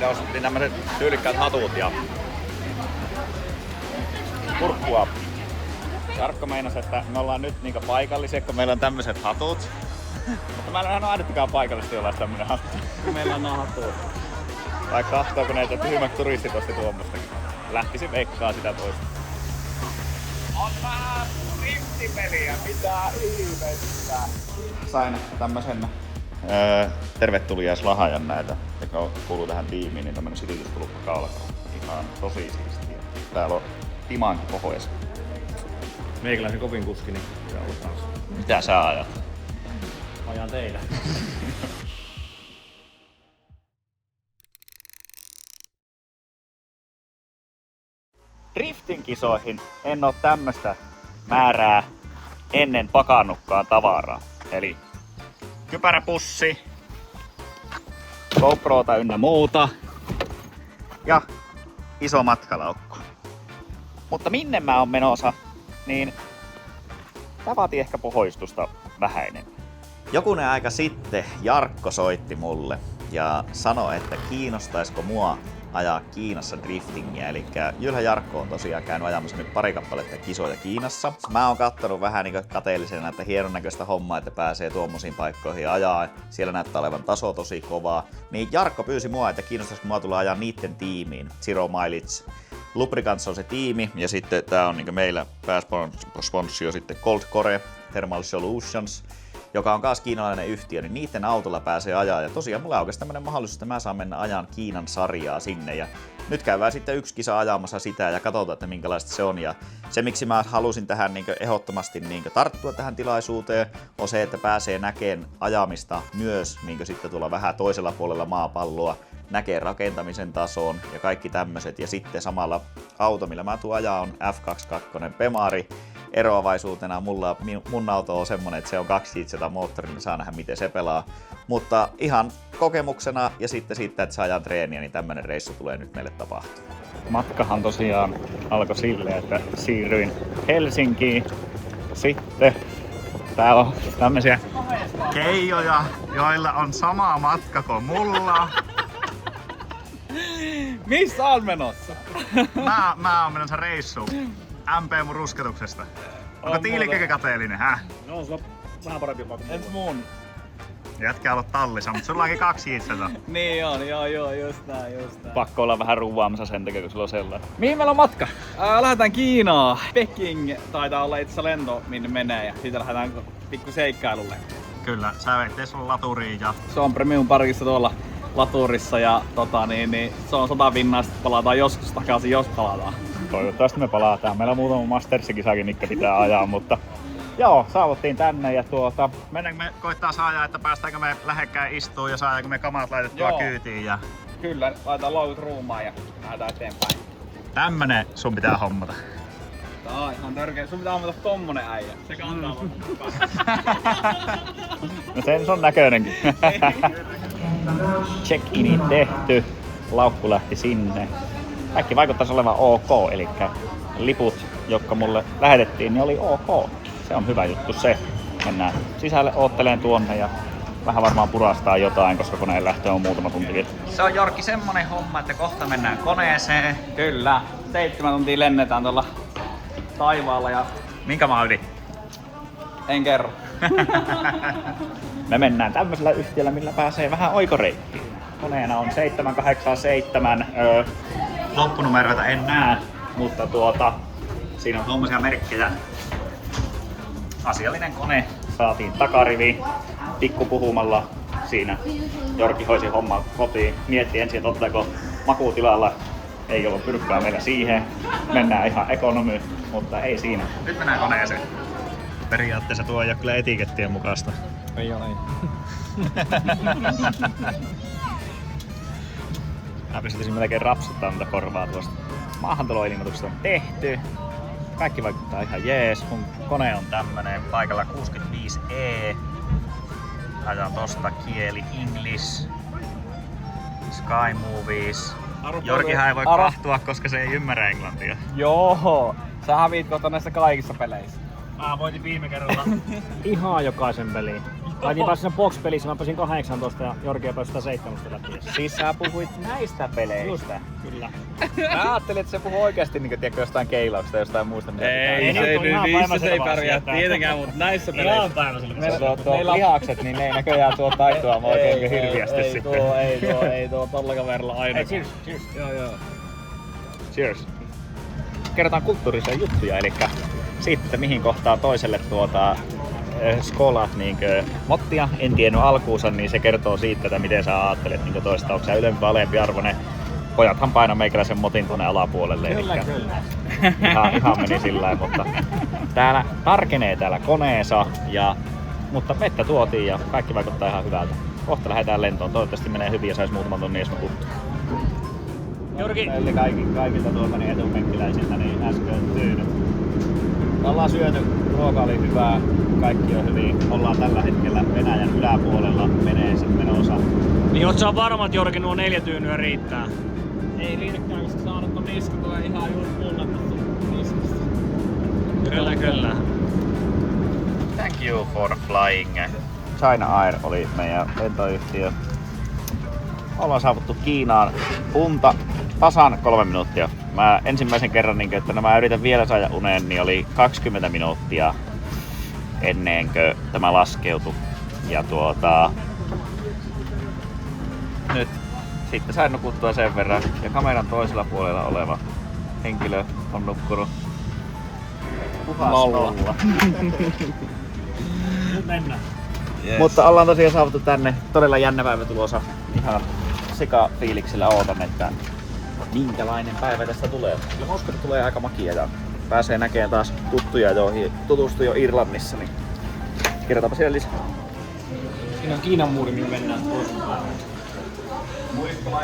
meidän ostettiin tämmöset tyylikkäät hatut ja kurkkua. Jarkko meinasi, että me ollaan nyt niinku paikallisia, kun meillä on tämmöset hatut. Mutta mä en ole ainuttakaan paikallisesti jollain tämmönen hattu. Meillä on hatut. Tai kahtoako näitä tyhmät turistit osti tuommoistakin. Lähtisin veikkaa sitä pois. On vähän riftipeliä, mitä ihmettä. Sain tämmösen tervetuliaislahajan näitä, joka kuuluu tähän tiimiin, niin tämmönen silityspulukka kaulakaan. Ihan tosi siistiä. Täällä on timankin pohjois. Meikäläisen kovin kuski, niin pitää olla taas. Mitä sä ajat? Ajan teillä. Driftin kisoihin en oo tämmöstä määrää ennen pakannutkaan tavaraa. Eli kypäräpussi, GoProta ynnä muuta ja iso matkalaukku. Mutta minne mä oon menossa, niin tää vaatii ehkä pohjoistusta vähäinen. Jokunen aika sitten Jarkko soitti mulle ja sanoi, että kiinnostaisiko mua ajaa Kiinassa driftingiä. Eli Jylhä Jarkko on tosiaan käynyt ajamassa nyt pari kappaletta kisoja Kiinassa. Mä oon kattonut vähän niin kateellisena, että hienon näköistä hommaa, että pääsee tuommoisiin paikkoihin ajaa. Siellä näyttää olevan taso tosi kovaa. Niin Jarkko pyysi mua, että kiinnostaisiko mua tulla ajaa niitten tiimiin. Zero Mileage Lubricants on se tiimi, ja sitten tää on niin meillä pääsponsio sitten Cold Core Thermal Solutions, joka on myös kiinalainen yhtiö, niin niiden autolla pääsee ajaa. Ja tosiaan mulla on oikeastaan tämmönen mahdollisuus, että mä saan mennä ajan Kiinan sarjaa sinne. Ja nyt käydään sitten yksi kisa ajamassa sitä ja katsotaan, että minkälaista se on. Ja se, miksi mä halusin tähän ehdottomasti tarttua tähän tilaisuuteen, on se, että pääsee näkemään ajamista myös sitten tuolla vähän toisella puolella maapalloa. Näkee rakentamisen tason ja kaikki tämmöiset. Ja sitten samalla auto, millä mä tuun ajaa, on F22 Pemari. Eroavaisuutena mun auto on semmonen, että se on 2JZ moottori, niin saa nähdä miten se pelaa. Mutta ihan kokemuksena ja sitten siitä, että saadaan treeniä, niin tämmönen reissu tulee nyt meille tapahtumaan. Matkahan tosiaan alkoi silleen, että siirryin Helsinkiin. Sitten täällä on tämmösiä keijoja, joilla on sama matka kuin mulla. Missä on menossa? Mä oon menossa reissuun. MP mun rusketuksesta. Onko Tiilikäkä kateellinen, No, sulla on vähän parempi paikka. Entä mun? Jätkä ollut tallissa, mutta sulla onkin 2JZ. Niin on, joo, just näin. Pakko olla vähän ruuvaamassa sen takia, kun sulla on sellainen. Mihin meillä on matka? Lähdetään Kiinaan. Peking taitaa olla itse lento, minne menee, ja siitä lähdetään pikku seikkailulle. Kyllä, sä veitte sun laturiin ja... Se on Premium Parkissa tuolla laturissa ja se on 100 pinnaa, sitten palataan joskus takaisin, jos palataan. Toivottavasti me palataan. Meillä on muutama Masters-kisakin, mitkä pitää ajaa, mutta joo, saavuttiin tänne ja mennäänkö me koittaa saada, että päästäänkö me lähekkäin istuun ja saadaanko me kamat laitettua kyytiin ja... Kyllä, laitetaan loukut ruumaan ja lähdetään eteenpäin. Tämmönen sun pitää hommata. Tää on ihan törkeä. Sun pitää hommata tommonen äijä. Se kantaa No sen on näköinenkin. Check-init tehty. Laukku lähti sinne. Kaikki vaikuttaisi olevan ok, eli liput, jotka mulle lähetettiin, niin oli ok. Se on hyvä juttu se. Mennään sisälle ootteleen tuonne ja vähän varmaan purastaa jotain, koska koneen lähtö on muutama tunti vielä. Se on Jorkki semmonen homma, että kohta mennään koneeseen. Kyllä. 7 tuntia lennetään tuolla taivaalla ja... Minkä maali? En kerro. Me mennään tämmöisellä yhtiöllä, millä pääsee vähän oikoreittiin. Koneena on 787. Loppunumeroita en näe, mutta siinä on tommosia merkkejä. Asiallinen kone. Saatiin takarivi pikkupuhumalla. Siinä Jorki hoisi homman kotiin. Mietti ensin, että ottaako makuutilalla. Ei ollut pyrkkää meillä siihen. Mennään ihan ekonomy, mutta ei siinä. Nyt mennään koneeseen. Periaatteessa tuo ei ole kyllä etikettien mukaista. Ei ole, ei. Mä pystytin melkein rapsuttaa mitä korvaa tuosta. Maahantuloilmoitukset on tehty. Kaikki vaikuttaa ihan jees. Mun kone on tämmönen paikalla 65E. Ajan tosta kieli English. Sky Movies. Jorkihan ei voi kahtua, koska se ei ymmärrä englantia. Joo, sä häviit kohta näissä kaikissa peleissä. Mä voitin viime kerralla. Ihan jokaisen peliin. Laitin päässä sen box-pelissä, mä pääsin 18 ja Jorgia pääsi 17 läpi. Siis sä puhuit näistä peleistä. Kyllä. Mä ajattelin, että se puhuu oikeesti niin tiedätkö, jostain keilauksesta, jostain muusta. Mitä Ei, nyt on ihan niissä se ei päivänselvää pärjää asia, tietenkään, mutta näissä peleissä. Ihan päiväselvä. Tuo lihakset, niin ne ei näköjään tuo taitoa oikein hirviästi sitten. Ei tuo tolla kaverilla aina. Hei, cheers. Joo. Cheers. Kerrotaan kulttuurisia juttuja, eli siitä, että mihin kohtaa toiselle skolaat niinkö mottia. En tiennyt alkuunsa, niin se kertoo siitä, että miten sä ajattelet niinkö toista. Onko sä ylempi alempi arvoinen? Pojathan paino meikäläisen motin tuonne alapuolelle. Kyllä. Ihan meni sillä mutta täällä tarkenee täällä koneessa, mutta vettä tuotiin ja kaikki vaikuttaa ihan hyvältä. Kohta lähdetään lentoon. Toivottavasti menee hyvin ja sais muutaman tunnin edes nukuttua. Jorgi. Meille kaikilta tuolta niin etupenkkiläisiltä niin äsken tyynyt. Ollaan syöty, ruoka oli hyvää, kaikki on hyvin. Ollaan tällä hetkellä Venäjän yläpuolella menossa. Niin oot sä varma, että Jorgi nuo 4 tyynyä riittää? Ei riitäkään, koska saanut ton niska tulee ihan juuri punnattu niskasta. Kyllä. Thank you for flying. China Air oli meidän lentoyhtiö. Ollaan saavuttu Kiinaan unta tasan 3 minuuttia. Mä ensimmäisen kerran, että mä yritän vielä saada uneen, niin oli 20 minuuttia ennen kuin tämä laskeutui. Ja nyt sitten sain nukuttua sen verran. Ja kameran toisella puolella oleva henkilö on nukkunut puhas nolla. Nyt mennään. Yes. Mutta ollaan tosiaan saavuttu tänne. Todella jännä päivä tulossa. Ihan sikafiiliksellä ootan, että minkälainen päivä tästä tulee. Kyllä mä uskon, että tulee aika makia ja pääsee näkemään taas tuttuja, joihin tutustui jo Irlannissa. Niin kerrotaanpa siellä lisää. Siinä on Kiinan muuri, mihin mennään.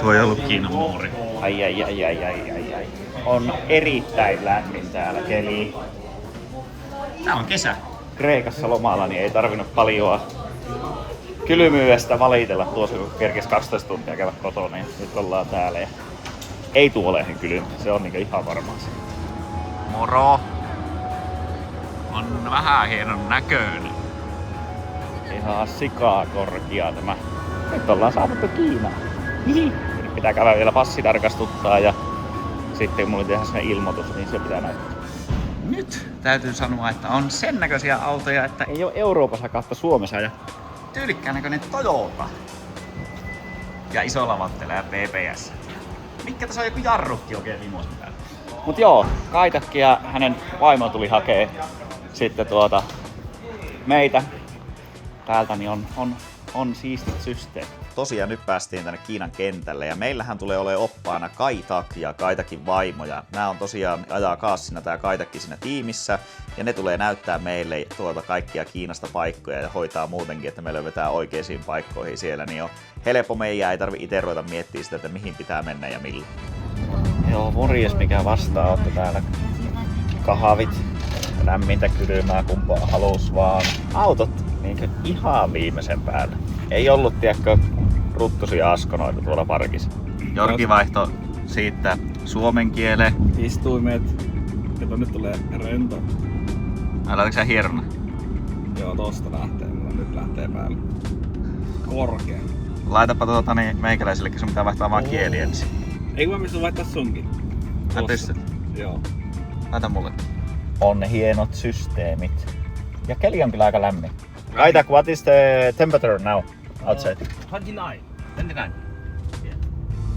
Tuo ei ollut Kiinan muuri. Ai. On erittäin lämmin täällä keli. Tää on kesä. Kreikassa lomalla niin ei tarvinnut paljoa kylmyydestä valitella tuossa, kun kerkesi 12 tuntia käydä kotona. Niin nyt ollaan täällä ja ei tule olemaan kylmä. Se on ihan varmaa se. Moro! On vähän hienon näköinen. Ihan sikaa korkea tämä. Nyt ollaan saavuttu Kiinaan. Nyt pitää käydä vielä passi tarkastuttaa ja sitten kun mulla tehdään sellainen ilmoitus, niin se pitää näyttää. Nyt täytyy sanoa, että on sen näköisiä autoja, että ei ole Euroopassa kautta Suomessa ja tyylikkään näköinen Toyota. Ja isolla vatteella PPS. Mikä tässä on joku jarrukki oikein vimoisen päällä. Mut joo, Kaitakki ja hänen vaimo tuli hakee sitten meitä täältä, niin on siistit systeemit. Tosiaan nyt päästiin tänne Kiinan kentälle ja meillähän tulee olemaan oppaana Kaitak ja Kaitakin vaimo. Ja nää on tosiaan ajaa kaassina tää Kaitakki siinä tiimissä ja ne tulee näyttää meille kaikkia Kiinasta paikkoja ja hoitaa muutenkin, että me löydetään oikeisiin paikkoihin siellä. Niin on helppo meidän, ei tarvi ite ruveta miettiä sitä, että mihin pitää mennä ja milloin. Joo, morjes mikä vastaanotto täällä. Kahvit, lämmintä kylmää kumpaa halus vaan. Autot niin ihan viimeisen päällä. Ei ollut, tiedätkö, ruttusia askonoita tuolla parkissa. Jorgi vaihto siitä suomen kieleen. Istuimet. Kato, nyt tulee rento. Laitatko sä hierona? Joo, tosta lähtee. Mulla nyt lähtee päälle. Korkea. Laitapa meikäläisillekin, sun pitää vaihtaa vaan kieli ensin. Eikö mä pysty vaihtaa sunkin? Sä pystyt? Joo. Laita mulle. On hienot systeemit. Ja keli on kyllä aika lämmin. Kaitak, what is the temperature now outside? 29.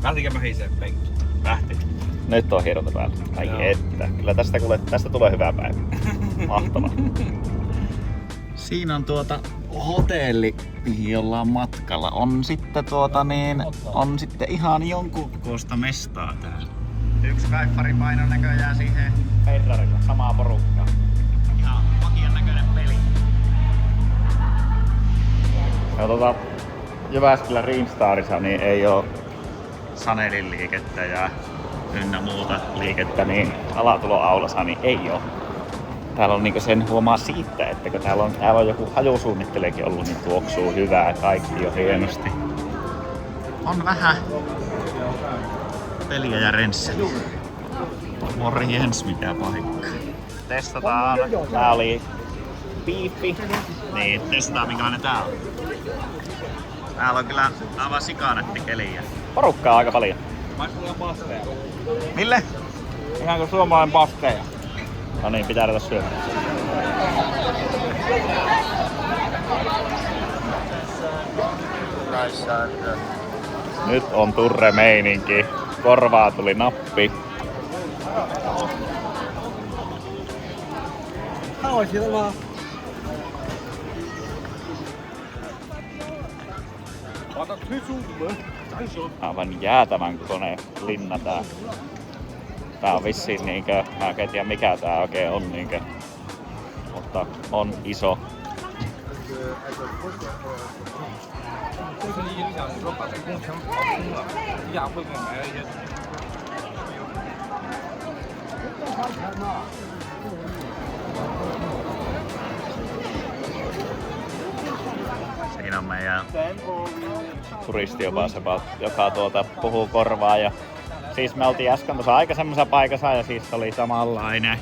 Lähtikö mä hiiseen penkki? Lähti. Nyt on hieronta päällä. Ai Joo. että. Kyllä tästä tulee hyvä päivä. Mahtavaa. Siinä on hotelli, mihin ollaan matkalla. On sitten on sitten ihan jonkun kokoista mestaa täällä. Yksi kaippari paino näköjään siihen Ferrarilla, samaa porukkaa. Ihan makian näköinen peli. Ja Jyväskylän Rimstarissa niin ei oo Sanelin liikettä ja ynnä muuta liikettä, niin alatuloaulassa niin ei oo. Täällä on sen huomaa siitä, että kun täällä on joku hajusuunnitteleekin ollut, niin tuoksuu hyvää, kaikki on hienosti. On vähän peliä ja rensseliä. Morjens, mikä paikka. Testataan. Tää oli biifi Niin, testataan minkälainen tää on. Täällä on kyllä aivan sikanätti keliä. Porukkaa aika paljon. Maistuu ihan pasteja. Mille? Ihan kuin suomalainen pasteja. No niin, pitää ruveta syömään. Nyt on turre meininki. Korvaa tuli nappi. Aivan jäätävän kokoinen linna tää. Tää on vissiin niinkö, mä en tiedä mikä tää oikein on niinkö, mutta on iso. Siinä on meidän turistiopassa, joka puhuu korvaa. Ja siis me oltiin äsken tuossa aikaisemmassa paikassa ja siis oli samanlainen.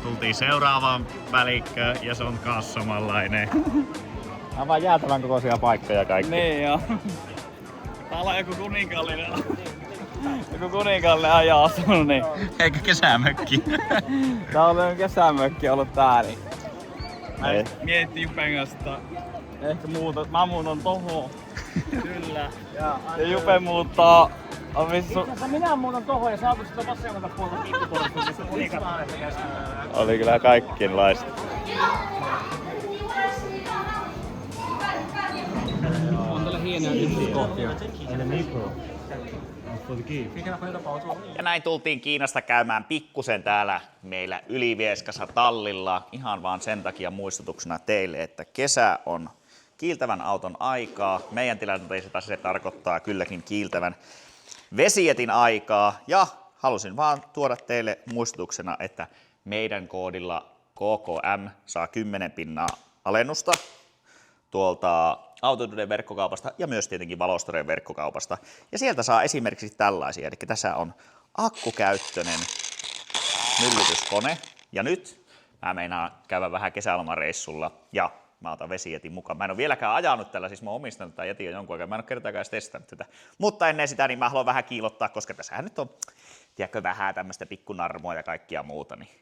Tultiin seuraavaan välikköön ja se on kans samanlainen. Aivan jäätävän kokoisia paikkoja kaikki. Niin joo. Täällä on joku kuninkaallinen ajaa asunut, niin. Eikä kesämökki. Täällä on kesämökki ollut tää, niin. Ei. Miettii Jupen kanssa, että ehkä mä muutan tohon. Kyllä. Ja Jupe muuttaa. Minä muutan tohon ja saatu sitä vasemmalta puolta pikkuporista, missä kuninkaat Oli kyllä kaikkienlaista. on tällä hienoja yksityiskohtia. Ja näin tultiin Kiinasta käymään pikkusen täällä meillä Ylivieskassa tallilla. Ihan vaan sen takia muistutuksena teille, että kesä on kiiltävän auton aikaa. Meidän tilanteessa se tarkoittaa kylläkin kiiltävän vesietin aikaa. Ja halusin vaan tuoda teille muistutuksena, että meidän koodilla KKM saa 10 pinnaa alennusta tuolta Autotuden verkkokaupasta ja myös tietenkin Valostoren verkkokaupasta. Ja sieltä saa esimerkiksi tällaisia, eli tässä on akkukäyttöinen myllytyskone. Ja nyt mä meinaan käydä vähän kesälomareissulla ja mä otan vesijätin mukaan. Mä en ole vieläkään ajanut tällä, siis mä oon omistanut tämän jätin jo jonkun aikaa. Mä en ole kertaakaan edes testannut tätä. Mutta ennen sitä niin mä haluan vähän kiilottaa, koska tässähän nyt on, tiedätkö, vähän tämmöistä pikkunarmoa ja kaikkia muuta. Niin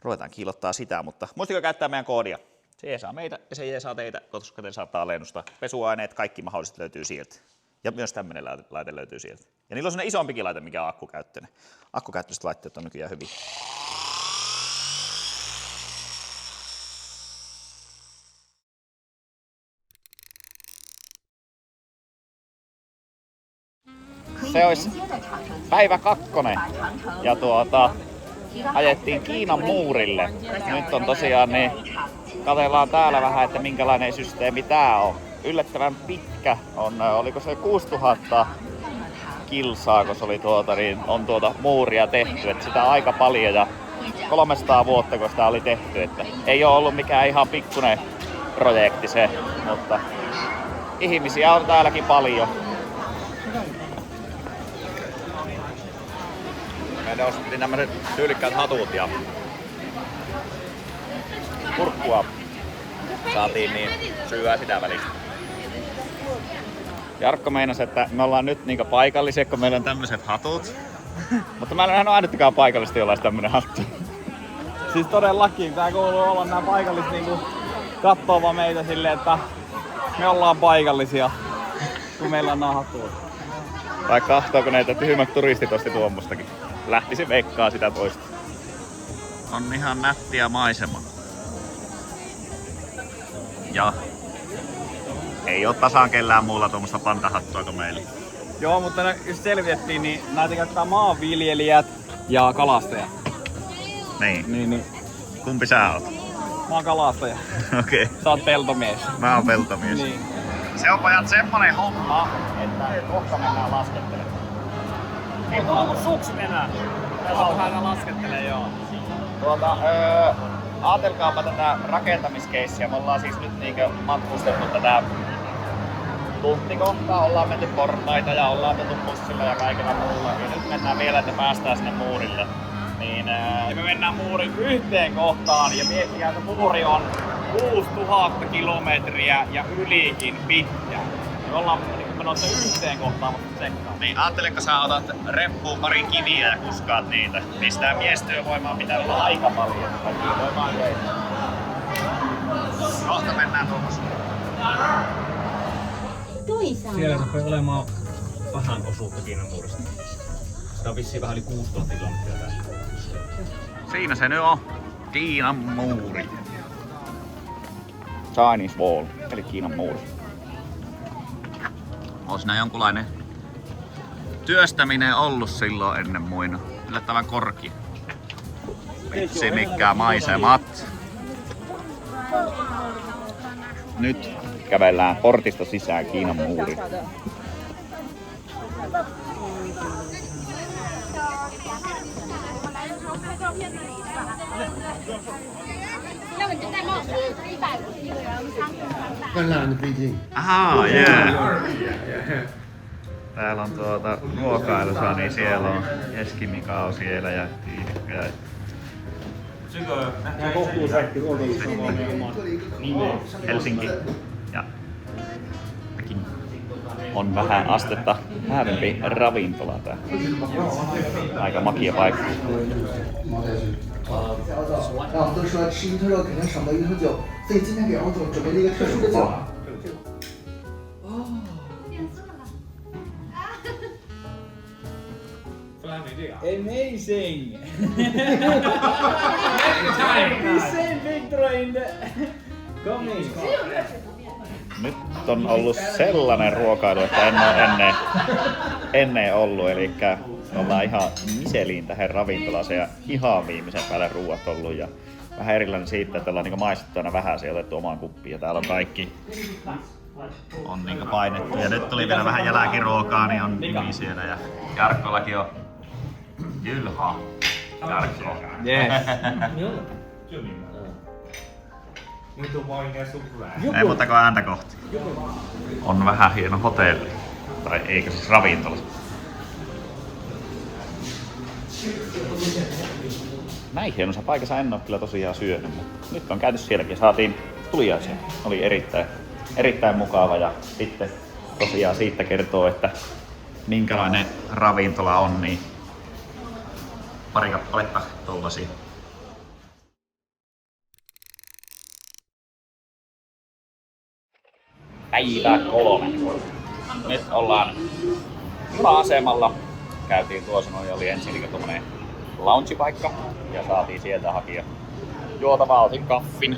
ruvetaan kiilottaa sitä, mutta muistakaa käyttää meidän koodia. Se jeesaa meitä ja se jeesaa teitä, koska te saattaa alennusta. Pesuaineet, kaikki mahdolliset löytyy sieltä. Ja myös tämmöinen laite löytyy sieltä. Ja niillä on sellainen isompikin laite, mikä on akkukäyttöinen. Akkukäyttöiset laitteet on nykyään hyviä. Se olisi päivä 2 ja ajettiin Kiinan muurille. Nyt on tosiaan niin, katsellaan täällä vähän, että minkälainen systeemi tää on. Yllättävän pitkä on, oliko se 6000 kilsaa, kun se oli on muuria tehty, että sitä aika paljon ja 300 vuotta, kun sitä oli tehty, että ei ole ollut mikään ihan pikkuinen projekti se, mutta ihmisiä on täälläkin paljon. Meidän ostettiin tämmöiset tyylikkäät hatut ja kurkkua saatiin, niin syyää sitä välistä. Jarkko meinasi, että me ollaan nyt niinku paikallisia, kun meillä on tämmöiset hatut. Mutta mä en nähnyt ainuttakaan paikallista, jolla olisi tämmönen hattu. Siis todellakin, tää kuuluu olla nää paikalliset niinku kattoo vaan meitä silleen, että me ollaan paikallisia, kun meillä on nää hattuja. Tai kahtoako näitä tyhmät turistit osti tuommoistakin. Lähtisi veikkaa sitä toista. On ihan nättiä maisema. Ja ei oo tasaan kellään muulla tuommoista pantahattua kuin meillä. Joo, mutta jos selvitettiin, niin näitä käyttää maanviljelijät ja kalastajat. Niin. Kumpi sä oot? Mä oon kalastaja. Okei. Okay. Sä oot peltomies. Mä oon peltomies. Niin. Se on pojat semmonen homma, että kohta mennään laskettelemaan. Ei mulla mun sukset enää. Vähän laskettelee, joo. Aatelkaapa tätä rakentamiskeissiä. Me ollaan siis nyt niinkö matkustettu tätä tunttikohtaa. Ollaan menty portaita ja ollaan tultu bussilla ja kaikilla muulla. Ja nyt mennään vielä, että päästään sinne muurille. Niin, ja me mennään muurin yhteen kohtaan ja miettikää, että muuri on 6000 kilometriä ja ylikin pitkä. Me ollaan menossa yhteen kohtaan vasta tsekkaan. Niin, ajattelenko sä otat reppuun pari kiviä ja kuskaat niitä? Pistää miestyövoimaa pitää olla aika paljon. Voimaa yleensä. Kohta mennään tuossa. Siellä rupeaa olemaan vähän osuutta Kiinan muurista. Sitä on vissiin vähän yli 6000 kilometriä tässä. Siinä se nyt on. Kiinan muuri. Chinese Wall, eli Kiinan muuri. On siinä jonkunlainen työstäminen ollut silloin ennen muina. Yllättävän korki. Vitsi mikä maisemat. Nyt kävellään portista sisään Kiinan muuriin. Ahaa, täällä on ruokailussa, niin siellä on Eskimikao siellä ja Tiikka. Helsinki ja Peking on vähän astetta häävempi ravintola tää. Aika makia paikka. 然后我们都说吃一头肉肯定少不了一头酒，所以今天给王总准备了一个特殊的酒。Amazing! The same picture in the comics. Nyt on ollut sellainen ruokailu, että en ole ennen ollut, eli ollaan ihan Michelin tähän ravintolassa ja ihan viimeisen päälle ruuat ollut ja vähän erilainen siitä, että ollaan niinku maistettu aina vähän ja otettu omaan kuppiin ja täällä on kaikki on niinku painettu ja nyt tuli vielä vähän jälkiruokaa, niin on nimi siellä ja Jarkkollakin on Jylha. Jarkko. Yes. Ei muuta kuin ääntä kohti. On vähän hieno hotelli. Tai eikö siis ravintola. Näin hienossa paikassa en ole kyllä tosiaan syönyt, mutta nyt on käyty sielläkin ja saatiin tuliaisia. Oli erittäin mukava ja sitten tosiaan siitä kertoo, että minkälainen ravintola on, niin pari kappaletta tollasia. Päivä 3. Nyt ollaan juna-asemalla. Käytiin tuossa noin, oli ensin tommonen lounge-paikka ja saatiin sieltä hakea juotavaa, otin kaffin.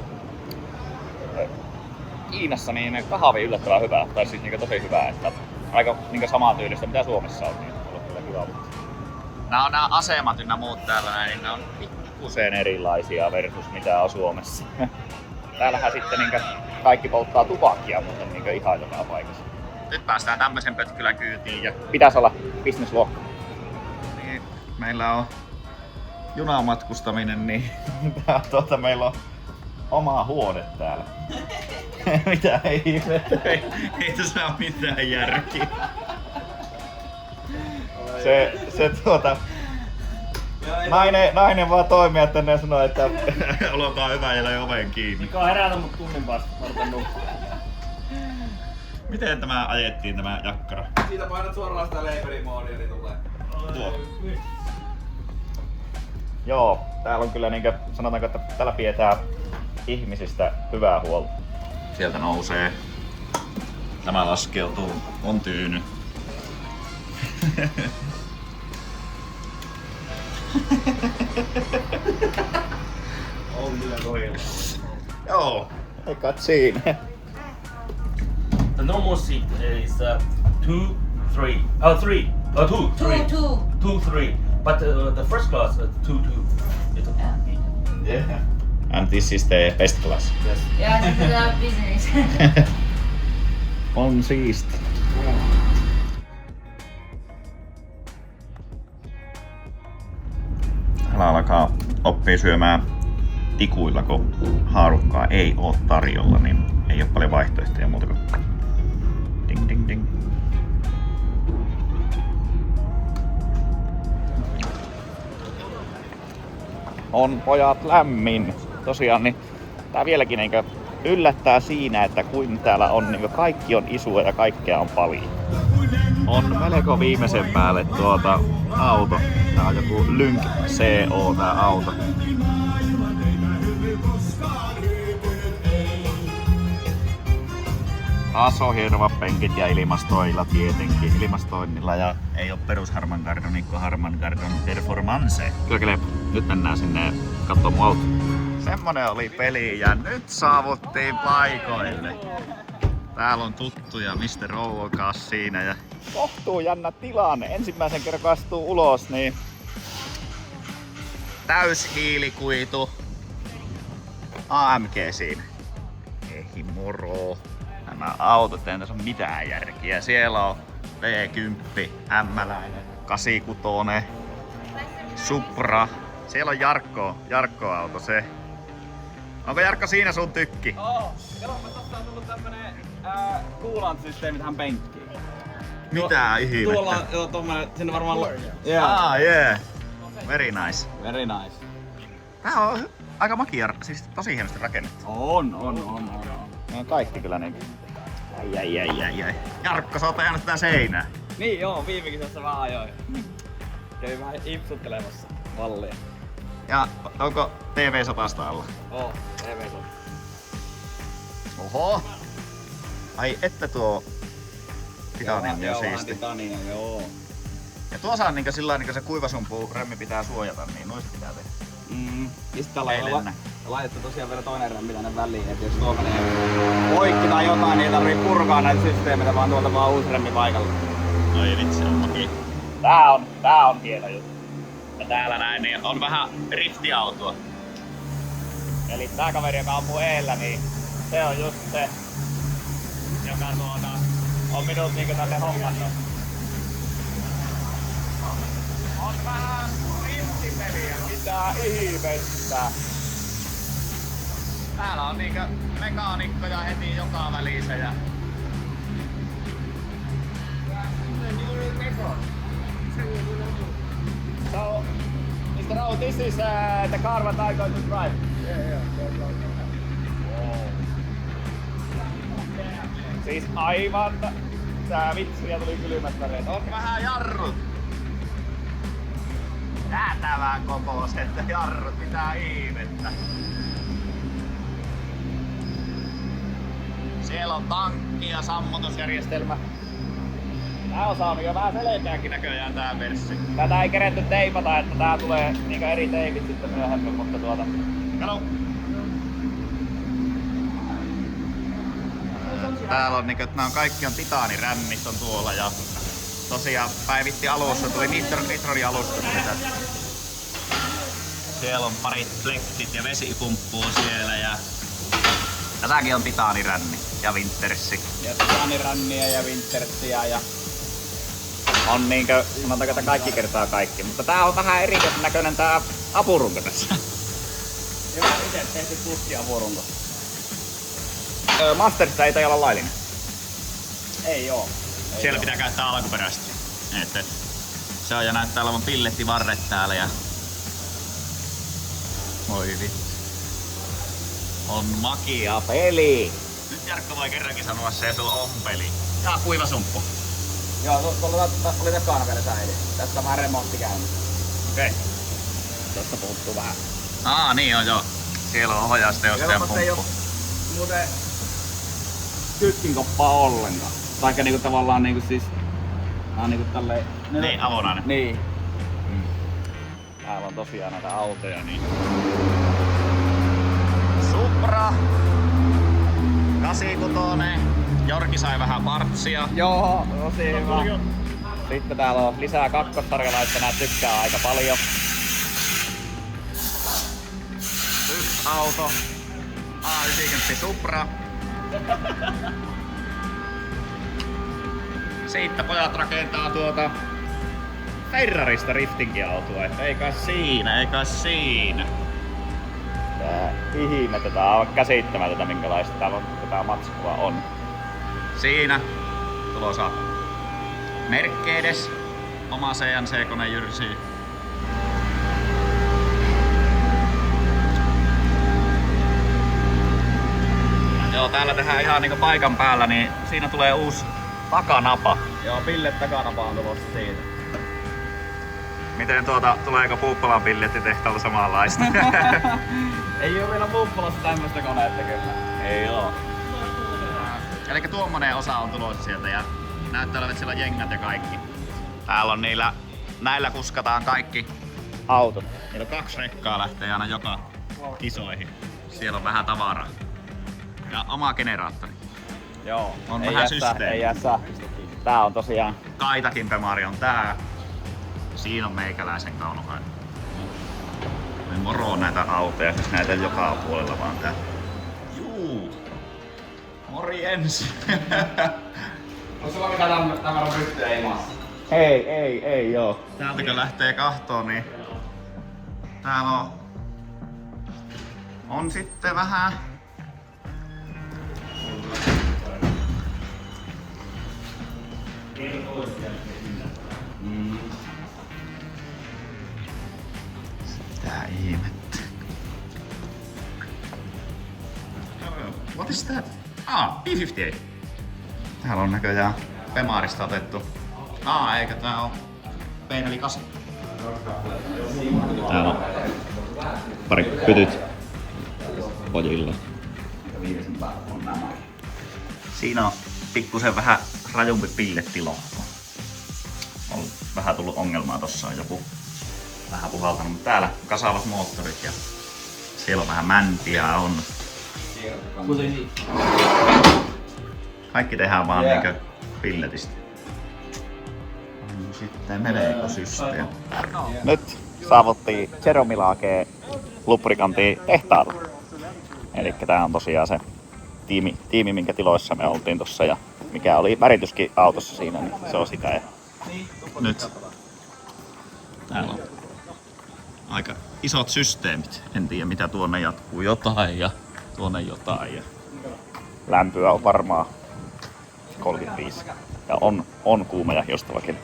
Kiinassa niin kahvi yllättävän hyvää, tai siis niin tosi hyvää, että aika niin samaa tyylistä mitä Suomessa on, niin on kyllä hyvä. Nämä asemat ynnä muut täällä näin, niin ne on pikkusen erilaisia versus mitä on Suomessa. Täällähän sitten niin kaikki polttaa tupakkia, mutta niin ihan joka paikassa. Nyt päästään tämmöisen pötkylän kyytiin ja pitäisi olla business-lohko. Niin, meillä on junamatkustaminen, niin meillä on oma huone täällä. Mitä ihmettä, ei tässä ole mitään järkiä. Nainen vaan toimii tänne ja sanoo, että olkaa hyvä ja löi oven kiinni. Mikä on herätä mut tunnin päästä, varten nukkua. Miten tämä ajettiin tämä jakkara? Siitä painat suoraan sitä leiperimoodia, niin tulee. Tuo. Joo, täällä on kyllä niinkö, sanotaanko, että täällä pidetään ihmisistä hyvää huolta. Sieltä nousee. Tämä laskeutuu. On tyyny. On kyllä koilla. Joo, ei kat siinä. The normal seat is 2, 3. 2, 3. 2, 3. But the first class 2, 2. Yeah. And this is the best class. Yes. Yeah, this is our business. On siisti. Älä alkaa oppia syömään tikuilla, kun haarukkaa ei oo tarjolla, niin ei oo paljon vaihtoehtoja muuta kuin ding ding ding. On pojat lämmin. Tosiaan niin tää vieläkin yllättää siinä, että kuin täällä on, niin kaikki on isoa ja kaikkea on paljon. On melko viimeisen päälle auto. Tää on joku Lynk CO tää auto. Taas on hienovat penkit ja ilmastoilla tietenkin. Ilmastoinnilla ja ei oo perus Harman Kardonikko Harman Kardon Performance. Kyllä. Nyt mennään sinne kattoo mun auto. Semmonen oli peli ja nyt saavuttiin paikoille. Täällä on tuttuja Mr. Owo kanssa siinä ja kohtuu jännä tilanne. Ensimmäisen kerran kun astuu ulos, niin täys hiilikuitu AMG siinä. Ei moro. Nämä autot, ei tässä ole mitään järkiä. Siellä on V10, M-läinen, 86, Supra. Siellä on Jarkko-auto se. Onko Jarkko siinä sun tykki? Oo. Katsotaan, tossa on tullut tämmönen coolant-systeemi tähän penkkiin. Mitä ihmettä? Tuolla on tommonen, sinne varmaan... Yeah. Very nice. Very nice. Tää on aika makia, siis tosi hienosti rakennettu. On. Ne on kaikki kyllä niin. Ai. Jarkko, sä oot ajanut tää seinää. Niin joo, viimekin tässä vähän ajoin. Kävin vähän ipsuttelemassa vallia. Ja onko TV-100 alla? Oo, TV-100. Oho! Ai että tuo titanium on siisti. Titanium, joo. Ja tuossa on niinku sillain niinku se kuivasumpu remmi pitää suojata, niin noista pitää tehdä. Mistä tällä on laitettu tosiaan vielä toinen remmi tänne väliin, että jos tuo menee poikki tai jotain, niin ei tarvii purkaa näitä systeemeitä, vaan tuolta vaan uusi remmi paikalle. Ai vitsi, on makea. Tää on hieno juttu. Ja täällä näin niin on vähän driftiautoa. Eli tää kaveri, joka on mun eellä, niin se on just se, joka on minut niinku tänne hommannut. On vähän driftipeliä, mitä ihmettä. Täällä on niinkö mekaanikkoja heti joka välissä ja... So, Mr. Rao, this is the car what I'm going to drive. Yeah. Siis aivan tää vitsiä tuli kylmät väreet. On vähän jarrut. Jäätävän kokoiset jarrut, mitä ihmettä. Siellä on tankki ja sammutusjärjestelmä. Tää on saanut jo vähän selkeäkin näköjään tää verssi. Tätä ei keretty teipata, että tää tulee niinku eri teipit sitten myöhemmin, mutta kato. Täällä on niinku, että kaikki on titaanirämmit on tuolla ja tosiaan päivitti alussa, tuli nitronialusta tuli tästä. Siellä on parit flektit ja vesipumppua siellä ja tämäkin on titaaniränni ja Wintersi. Ja titaaniränniä ja Wintersiä ja... On niinkö, sanotaanko, että kaikki kertaa kaikki, mutta tää on vähän erikoisen näköinen tää apurunko tässä. Ja mä ite tehty puskiapurunko. Masterista ei olla laillinen. Ei oo. Siellä pitää käyttää alkuperäistä. Et. Se on ja näyttää olevan pillettivarret täällä ja... Voi vitsi. On makia peli. Nyt Jarkko voi kerrankin sanoa se, sulla on peli. Ja kuivasumppu. Joo, tuolla oli takana vielä säili. Tästä on vähän remontti käynyt. Okei. Tosta puuttuu vähän. Niin on joo. Siellä on ohjausteosta ja ei oo pumppu. muuten kytkinkoppaa ollenkaan. Taikka niinku tavallaan niinku siis... Nää on niinku tälleen... Niin, avonainen. Niin. Täällä on tosiaan näitä autoja, niin... Supra! 86. Jorki sai vähän partsia. Joo, tosi hyvä. Sitten täällä on lisää kakkostarjalaista, nää tykkää aika paljon. Yksi auto. A90 Supra. Siitä pojat rakentaa Ferrarista riftingi-autoa, että ei kai siinä. Tää ihmettä, tää on käsittämätöntä minkälaista tää matskua on. Siinä tulossa Mercedes, oma CNC-kone jyrsii. Joo, täällä tehdään ihan niinku paikan päällä, niin siinä tulee uusi takanapa. Joo, pillet takanapa on tulossa siitä. Miten tuleeko Puuppalan pillettitehtaalta samanlaista? Ei oo vielä Puuppalassa tämmöstä koneetta kyllä. Ei oo. Elikkä tuommoinen osa on tulossa sieltä ja näyttää olevan siellä jengät ja kaikki. Täällä on näillä kuskataan kaikki autot. Niillä on 2 rekkaa lähtee aina joka kisoihin. Siellä on vähän tavaraa. Ja oma generaattori. Joo. On vähän systeemi. Ei jää sähköstäkin. Tää on tosiaan Kaitakin Pemari on tää. Siinä on meikäläisen kaunohainen. Me moro näitä autoja, siis näitä joka puolella vaan tää. Juu! Morjens! On sulla mitään tavaran pystyä ilmassa? Ei joo. Täältä kun lähtee kahtoon, niin täällä on sitten vähän Tää ihmettä. What is that? P58. Täällä on näköjään Pemarista otettu. Eikö tää oo P48? Täällä on pari pytyt pojilla. Siinä on pikkusen vähän rajumpi pillettilohko. On vähän tullut ongelmaa, tossa on joku vähän puhaltanut, mutta täällä kasaavat moottorit ja siellä on vähän mäntiä on. Kaikki tehdään vaan niinkö pilletistä. Sitten melkosysteemi. Nyt saavuttiin Jeromilake lubrikantin tehtaalla. Elikkä tää on tosiaan se tiimi minkä tiloissa me oltiin tossa ja mikä oli värityskin autossa siinä, niin se on sitä. Ja nyt täällä on aika isot systeemit. En tiedä mitä tuonne jatkuu, jotain ja tuonne jotain. Ja lämpöä on varmaan 35 ja on kuuma ja jostavakin.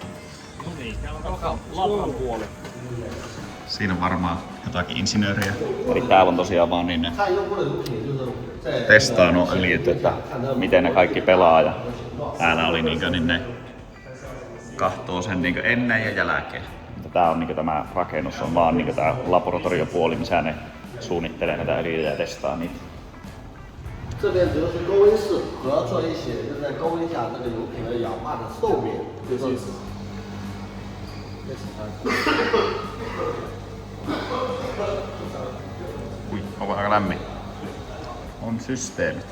Siinä on varmaan jotakin insinööriä. Eli täällä on tosiaan vaan niin ne testaa nuo öljyt, että miten ne kaikki pelaa. Ja täällä oli niin ne kahtoo sen niin ennen ja jälkeen. Tää on niin tämä rakennus on vaan niin tää laboratoriopuoli, missä ne suunnittelee näitä öljyjä ja testaa niitä. 这边主要是高温室，主要做一些就是在高温下这个油品的氧化的寿命，就是。Ui, onko aika lämmin? On systeemit.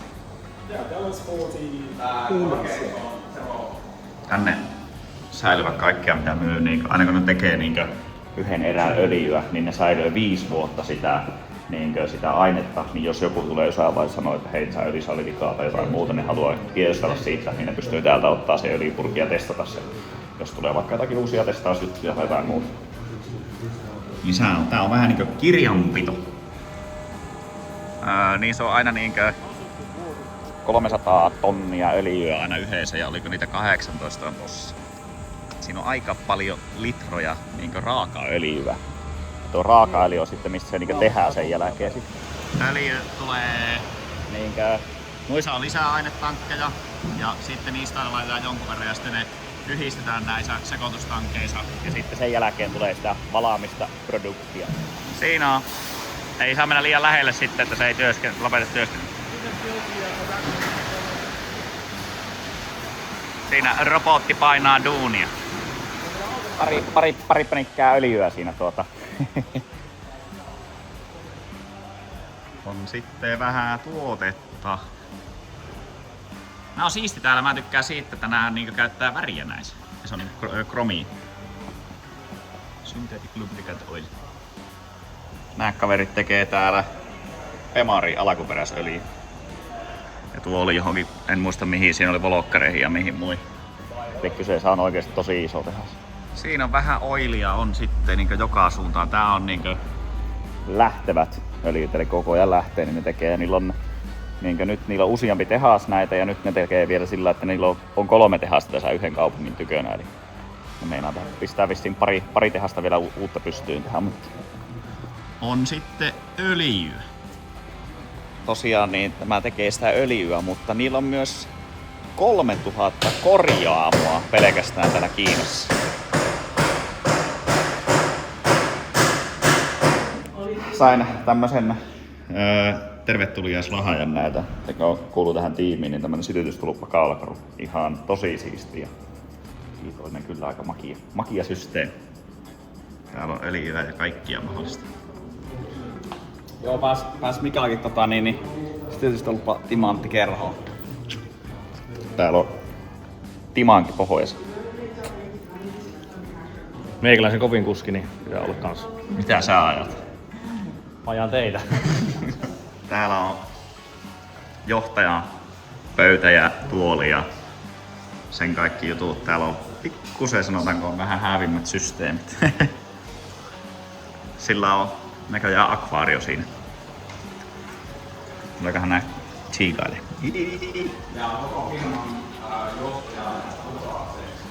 Tänne säilyvät kaikkea mitä myy, niin aina kun ne tekee niin yhden erän öljyä, niin ne säilyy 5 vuotta sitä ainetta, niin jos joku tulee jossain vaiheessa sanoa, että hei, tää öljyssä oli vikaa tai jotain muuta, ne haluaa tiedostella siitä, niin ne pystyy täältä ottaa se öljypurki ja testata sen, jos tulee vaikka jotakin uusia testausjuttuja tai jotain muuta. Niin tää on vähän niinkö kirjanpito. Niin se on aina niinkö 300 tonnia öljyä aina yhdessä ja oliko niitä 18 on tossa. Siinä on aika paljon litroja niinkö raakaöljyä. Tuo raakaöljy on sitten mistä se niinkö tehdään sen jälkeen sitten. Öljy tulee niinkö, noissa on lisää ainetankkeja ja sitten niistä aina laitetaan jonkun verran ja sitten ne yhdistetään näissä sekoitustankeissa ja sitten sen jälkeen tulee sitä valaamista produktia. Siinä on. Ei saa mennä liian lähelle sitten, että se ei lopeta työskentelyä. Siinä robotti painaa duunia. Pari penikkää öljyä siinä On sitten vähän tuotetta. Nää on siisti täällä, mä tykkään siitä, että nää niinku käyttää väriä näissä. Ja se on niinku kromia. Synthetic lubricant oil. Nää kaverit tekee täällä Pemari alkuperäisöljy. Ja tuo oli johonkin, en muista mihin, siinä oli volokkareihin ja mihin muihin. Eli kyseessä on oikeesti tosi iso tehas. Siinä on vähän oilia on sitten niin joka suuntaan. Tää on niin lähtevät öljyt, eli koko ajan lähtee, niin ne tekee. Niillä on, niin nyt niillä on useampi tehas näitä ja nyt ne tekee vielä sillä, että niillä on 3 tehasta tässä yhden kaupungin tykönä. Eli ne meinaa pistää vissiin pari tehasta vielä uutta pystyyn tähän, mutta on sitten öljyä. tosiaan niin tämä tekee sitä öljyä, mutta niillä on myös 3000 korjaamua pelkästään täällä Kiinassa. Sain tämmösen tervetuliaislahjan näitä, joka kuuluu tähän tiimiin, niin tämmönen sytytystulppa kaulakoru. Ihan tosi siistiä. Kiitollinen kyllä, aika makia systeemi. Täällä on öljyä ja kaikkia mahdollista. Joo, pääs Mikakin sytytystulppa timanttikerhoon. Täällä on timankin pohjoissa. Meikäläisen kovin kuski, niin pitää olla kanssa. Mitä sä ajat? Ajan teitä. Täällä on johtajan pöytä ja tuoli ja sen kaikki jutut. Täällä on pikkusen sanotaanko vähän häävimmät systeemit. Sillä on näköjään akvaario siinä. Tuleekohan nää chiikaille?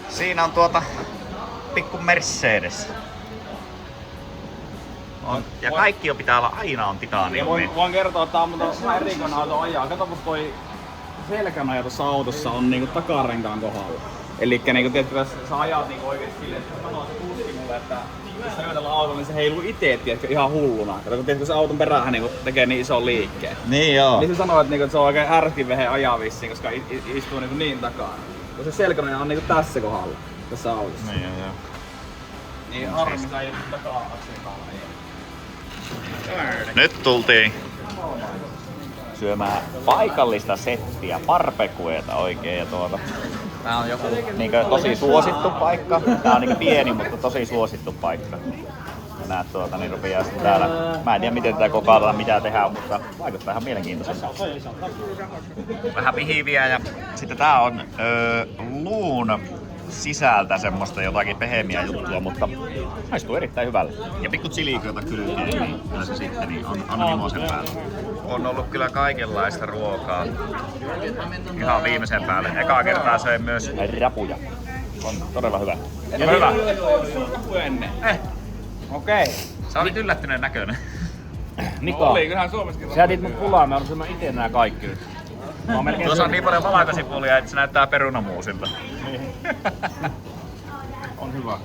Siinä on pikku Mercedes. Ja kaikki jo pitää olla aina on titanium. Voin kertoa, että tää on vähän erikoinen auto ajaa. Kato, kun toi selkänoja tuossa autossa on niinku takarenkaan kohdalla. Elikkä niinku tietysti sä ajat niinku oikeesti silleen, että sanoo se kuski mulle, että jos sä ajatellaan autolla, niin se heiluu itse, tiedätkö, ihan hulluna. Kato, kun tiedätkö, se auton perään niinku tekee niin ison liikkeen. Niin joo. Niin se sanoo, että se on oikein ärkivehe ajaa vissiin, koska istuu niin takana. Kun se selkänoja on niinku tässä kohdalla, tässä autossa. Niin joo. Niin harmi, sä ei takaa-akselin. Nyt tultiin syömään paikallista settiä, barbecueta oikein. Ja tää on joku tosi suosittu paikka. Tää on pieni, mutta tosi suosittu paikka. Ja näet niin rupeaa täällä. Mä en tiedä miten tätä kokaillaan, mitä tehdään, mutta vaikuttaa ihan mielenkiintoiselta. Vähän pihiviä ja sitten tää on luun sisältä semmoista jotakin pehmeää juttua, mutta maistuu erittäin hyvälle. Ja pikku chiliköitä kylkeen, niin kyllä se sitten niin on himoisen päällä. On ollut kyllä kaikenlaista ruokaa. Ihan viimeisen päälle. Ekaa kertaa söin myös rapuja. On todella hyvä. Ja hyvä. Ennen. Okei. Sä olit yllättyneen näköinen. Niko, Oli, kyllähän Suomessakin sä jätit mut pulaan, mä oon itse nää kaikki nyt. Tuossa on niin paljon valakosipulia, että se näyttää perunamuusilta. On hyvä.